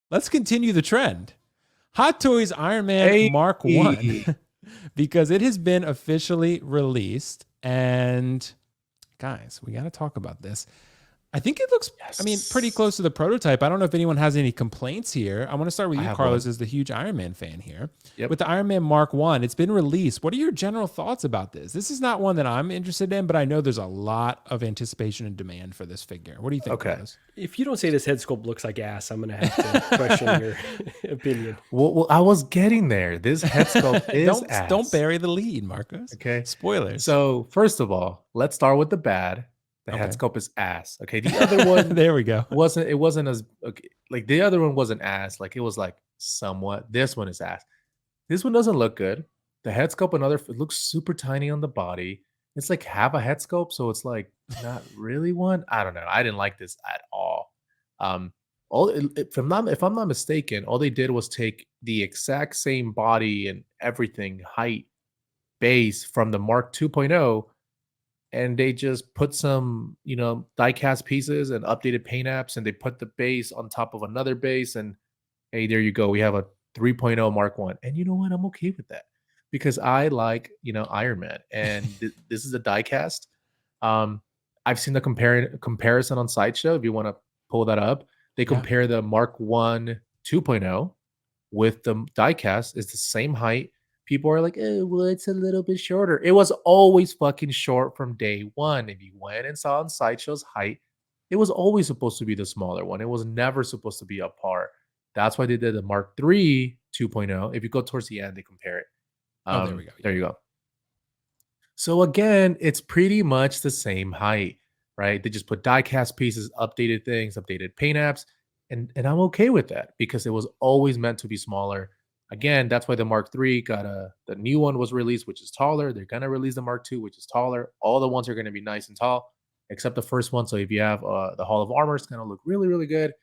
let's continue the trend. Hot Toys Iron Man Hey, Mark 1 because it has been officially released and guys, we got to talk about this. I think it looks, I mean, pretty close yes, to the prototype. I don't know if anyone has any complaints here. I want to start with I you, have Carlos, one. as the huge Iron Man fan here. Yep. With the Iron Man Mark 1, it's been released. What are your general thoughts about this? This is not one that I'm interested in, but I know there's a lot of anticipation and demand for this figure. What do you think, Okay. Carlos? If you don't say this head sculpt looks like ass, I'm gonna have to question your opinion. Well, I was getting there. This head sculpt is don't ass. bury the lead, Marcos. Okay. Spoilers. So first of all, let's start with the bad. The head Okay. sculpt is ass. Okay. The other one There we go. wasn't as okay. Like the other one wasn't ass. Like it was like somewhat. This one is ass. This one doesn't look good. The head sculpt, it looks super tiny on the body. It's like half a head sculpt, so it's like not really one. I don't know. I didn't like this at all. Um, if I'm not mistaken, all they did was take the exact same body and everything, height, base from the Mark 2.0, and they just put some, die cast pieces and updated paint apps, and they put the base on top of another base, and hey, there you go. We have a 3.0 Mark 1. And you know what? I'm okay with that because I like, Iron Man, and this is a die cast. Um, I've seen the comparison on Sideshow. If you want to pull that up, they Yeah. compare the Mark 1 2.0 with the diecast. It's the same height. People are like, oh, well, it's a little bit shorter. It was always fucking short from day one. If you went and saw on Sideshow's height, it was always supposed to be the smaller one. It was never supposed to be up par. That's why they did the Mark 3 2.0. If you go towards the end, they compare it. Oh, there we go. There you go. So again, it's pretty much the same height, right? They just put die cast pieces, updated things, updated paint apps, and I'm okay with that because it was always meant to be smaller. Again, that's why the Mark III got the new one was released, which is taller. They're gonna release the Mark II, which is taller. All the ones are gonna be nice and tall, except the first one. So if you have the Hall of Armor, it's gonna look really, really good.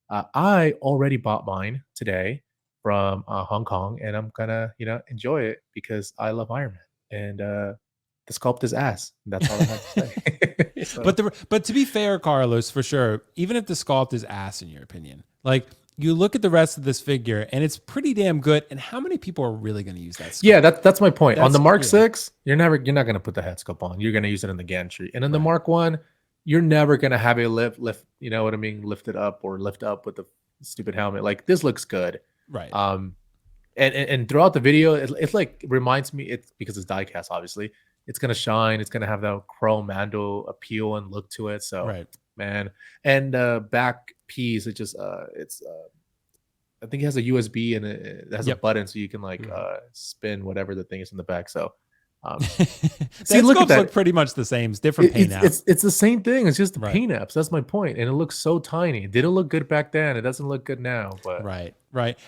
I already bought mine today from Hong Kong, and I'm gonna enjoy it because I love Iron Man and the sculpt is ass. That's all I have to say. So, But to be fair, Carlos, for sure, even if the sculpt is ass in your opinion, like you look at the rest of this figure and it's pretty damn good. And how many people are really going to use that sculpt? yeah, that's my point. On the Mark yeah. 6, you're not gonna put the head sculpt on. You're gonna use it in the gantry. And in the Mark 1, you're never gonna have a lift, you know what I mean, lifted up or lift up with the stupid helmet. Like this looks good. Right. And throughout the video, it's like reminds me, it's because it's diecast, obviously. It's gonna shine. It's gonna have that chrome Mando appeal and look to it. So, Right. man, and back piece, I think it has a USB and it has a Yep. button so you can like spin whatever the thing is in the back. So, See, look at that. Look pretty much the same. It's different paint apps. It's the same thing. It's just the paint apps. That's my point. And it looks so tiny. It didn't look good back then. It doesn't look good now. But Right.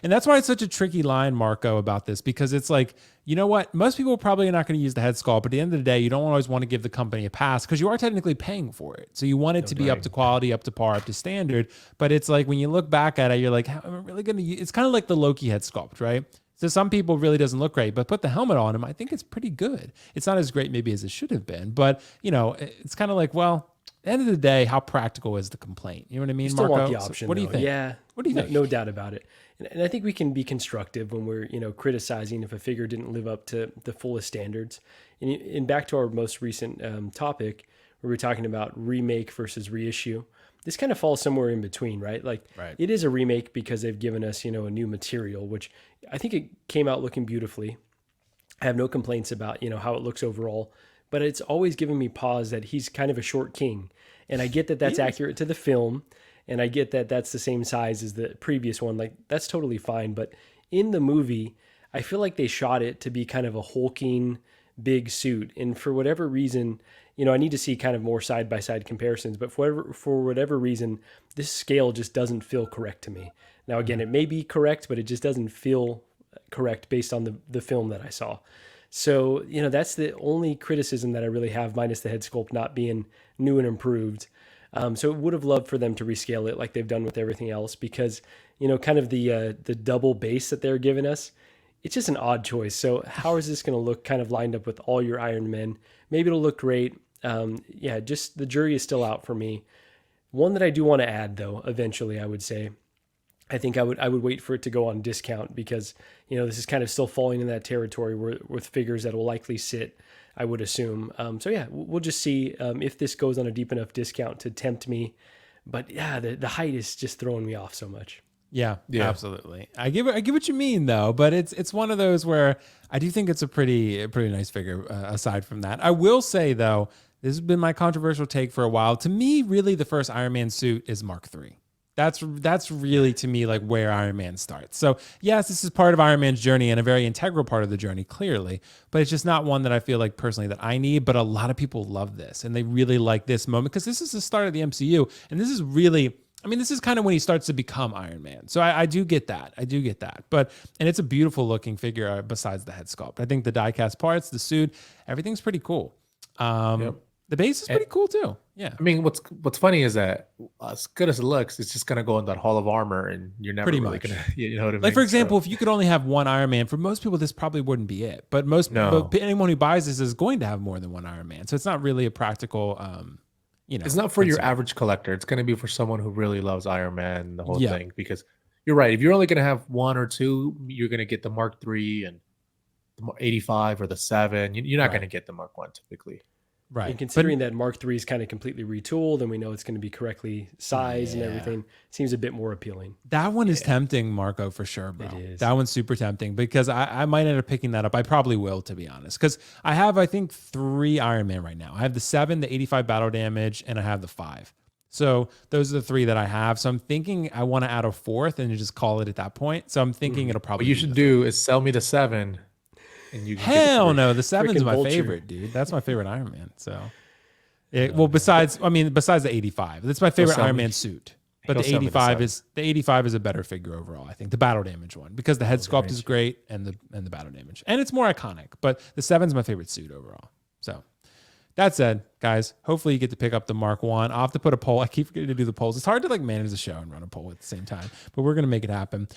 And that's why it's such a tricky line, Marco, about this, because it's like, you know what? Most people probably are not going to use the head sculpt, but at the end of the day, you don't always want to give the company a pass because you are technically paying for it. So you want it to be up to quality, up to par, up to standard. But it's like when you look back at it, you're like, how am I really going to use? It's kind of like the Loki head sculpt, right? So some people it really doesn't look great, but put the helmet on him, I think it's pretty good. It's not as great maybe as it should have been, but it's kind of like, well, at the end of the day, how practical is the complaint? You know what I mean, You still Marco? want the option. So what do you think? Yeah. What do you think? No doubt about it. And I think we can be constructive when we're criticizing if a figure didn't live up to the fullest standards. And back to our most recent topic, where we're talking about remake versus reissue. This kind of falls somewhere in between, right? Like it is a remake because they've given us, a new material, which I think it came out looking beautifully. I have no complaints about, how it looks overall, but it's always given me pause that he's kind of a short king. And I get that that's accurate to the film. And I get that that's the same size as the previous one. Like that's totally fine. But in the movie, I feel like they shot it to be kind of a hulking big suit. And for whatever reason, I need to see kind of more side by side comparisons, but for whatever reason, this scale just doesn't feel correct to me. Now, again, it may be correct, but it just doesn't feel correct based on the film that I saw. So, that's the only criticism that I really have, minus the head sculpt not being new and improved. So would have loved for them to rescale it like they've done with everything else because, kind of the double base that they're giving us, it's just an odd choice. So how is this going to look kind of lined up with all your Iron Men? Maybe it'll look great. Just the jury is still out for me. One that I do want to add, though, eventually, I would say, I think I would wait for it to go on discount because, this is kind of still falling in that territory where with figures that will likely sit, I would assume. So yeah, we'll just see if this goes on a deep enough discount to tempt me. But yeah, the height is just throwing me off so much. Yeah, absolutely. I get what you mean though, but it's one of those where I do think it's a pretty nice figure. Aside from that, I will say though, this has been my controversial take for a while. To me, really, the first Iron Man suit is Mark III. That's really to me like where Iron Man starts. So yes, this is part of Iron Man's journey and a very integral part of the journey, clearly, but it's just not one that I feel like personally that I need. But a lot of people love this and they really like this moment because this is the start of the MCU, and this is really. I mean, this is kind of when he starts to become Iron Man. So I do get that. But, and it's a beautiful looking figure besides the head sculpt. I think the die-cast parts, the suit, everything's pretty cool. The base is pretty cool too. Yeah. I mean, what's funny is that as good as it looks, it's just gonna go in that Hall of Armor, and you're never pretty really much gonna, you know what I mean? Like for example, if you could only have one Iron Man, for most people, this probably wouldn't be it. But but anyone who buys this is going to have more than one Iron Man. So it's not really a practical, it's not for your average collector. It's gonna be for someone who really loves Iron Man, the whole thing. Because you're right. If you're only gonna have one or two, you're gonna get the Mark III and the 85 or the 7. You're not gonna get the Mark 1 typically. Right. And considering that Mark III is kind of completely retooled and we know it's going to be correctly sized and everything, seems a bit more appealing. That one is tempting, Marco, for sure, bro. It is. That one's super tempting because I might end up picking that up. I probably will, to be honest, because I have, I think, 3 Iron Man right now. I have the 7, the 85 battle damage, and I have the 5. So those are the 3 that I have. So I'm thinking I want to add a 4th and just call it at that point. So I'm thinking it'll probably What you should do is sell me the 7. And you hell no, the 7's my Vulture. favorite, dude. That's my favorite Iron Man. So, besides the 85, that's my favorite Iron Man suit. But the 85 is a better figure overall. I think the battle damage one because the head sculpt is great and the battle damage and it's more iconic. But the 7's my favorite suit overall. So that said, guys, hopefully you get to pick up the Mark 1. I'll have to put a poll. I keep forgetting to do the polls. It's hard to like manage the show and run a poll at the same time, but we're gonna make it happen.